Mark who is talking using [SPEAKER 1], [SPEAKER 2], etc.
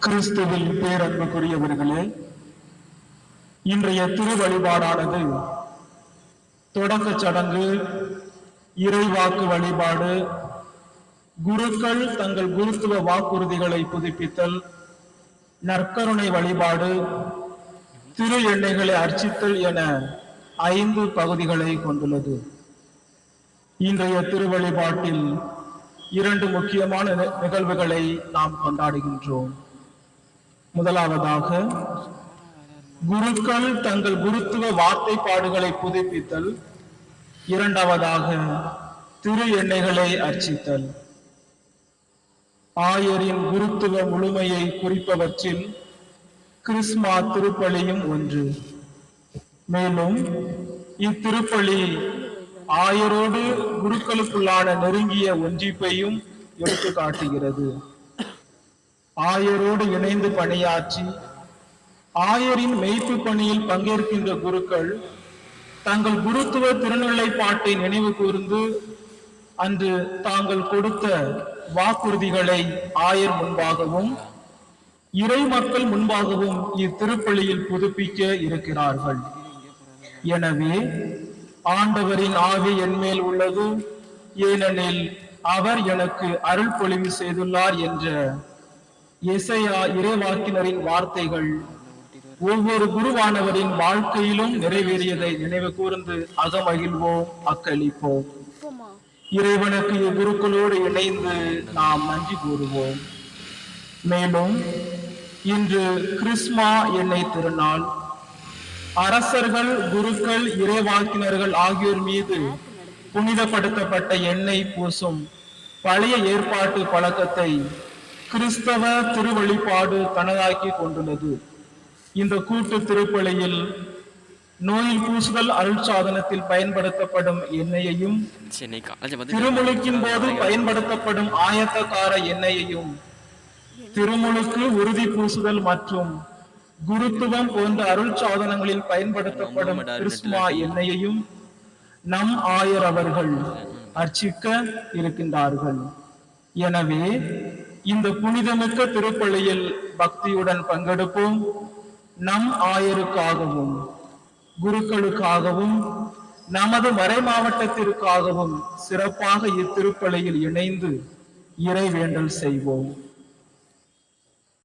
[SPEAKER 1] கிறிஸ்துவில் பேரன்புக்குரியவர்களே, இன்றைய திரு வழிபாடானது தொடக்க சடங்கு, இறைவாக்கு வழிபாடு, குருக்கள் தங்கள் குருத்துவ வாக்குறுதிகளை புதுப்பித்தல், நற்கருணை வழிபாடு, திரு எண்ணெய்களை அர்ச்சித்தல் என 5 பகுதிகளை கொண்டுள்ளது. இன்றைய திரு வழிபாட்டில் 2 முக்கியமான நிகழ்வுகளை நாம் கொண்டாடுகின்றோம். முதலாவதாக, குருக்கள் தங்கள் குருத்துவ வார்த்தைப்பாடுகளை புதுப்பித்தல். இரண்டாவதாக, திரு எண்ணெய்களை அர்ச்சித்தல். ஆயரின் குருத்துவ முழுமையை குறிப்பவற்றில் கிறிஸ்மா திருப்பலியும் ஒன்று. மேலும் இத்திருப்பலி ஆயரோடு குருக்களுக்குள்ளான நெருங்கிய ஒன்றிப்பையும் எடுத்து காட்டுகிறது. ஆயரோடு இணைந்து பணியாற்றி ஆயரின் மெய்ப்பு பணியில் பங்கேற்கின்ற குருக்கள் தங்கள் குருத்துவ திருநிலைப்பாட்டை நினைவு கூர்ந்து அன்று தாங்கள் கொடுத்த வாக்குறுதிகளை ஆயர் முன்பாகவும் இறை மக்கள் முன்பாகவும் இத்திருப்பலியில் புதுப்பிக்க இருக்கிறார்கள். எனவே ஆண்டவரின் ஆவி என்மேல் உள்ளது, ஏனெனில் அவர் எனக்கு அருள் பொழிவு செய்துள்ளார் என்ற எசையா இறைவாக்கினரின் வார்த்தைகள் ஒவ்வொரு குருவானவரின் வாழ்க்கையிலும் நிறைவேறியதை நினைவு கூர்ந்து அகமகிழ்வோம், அக்களிப்போம். இறைவனுக்கு இக்குருக்களோடு இணைந்து நாம் நன்றி கூறுவோம். மேலும் இன்று கிறிஸ்மா எண்ணெய் திருநாள். அரசர்கள், குருக்கள், இறைவாக்கினர்கள் ஆகியோர் மீது புனிதப்படுத்தப்பட்ட எண்ணெய் பூசும் பழைய ஏற்பாட்டு பழக்கத்தை கிறிஸ்தவ திருவழிபாடு தனதாக்கி கொண்டுள்ளது. இந்த கூட்டு திருப்பலியில் நோயில் பூசுதல் அருட்சாதனத்தில் பயன்படுத்தப்படும் எண்ணெயையும், திருமுழுக்கின் போது பயன்படுத்தப்படும் ஆயத்தக்கார எண்ணெயையும், திருமுழுக்கு, உறுதி பூசுதல் மற்றும் குருத்துவம் போன்ற அருட்சாதனங்களில் பயன்படுத்தப்படும் கிறிஸ்மா எண்ணெயையும் நம் ஆயர் அவர்கள் அர்ச்சிக்க இருக்கின்றார்கள். எனவே இந்த புனிதமிக்க திருப்பலியில் பக்தியுடன் பங்கெடுப்போம். நம் ஆயருக்காகவும் குருக்களுக்காகவும் நமது மறை மாவட்டத்திற்காகவும் சிறப்பாக இத்திருப்பலியில் இணைந்து இறைவேண்டல் செய்வோம்.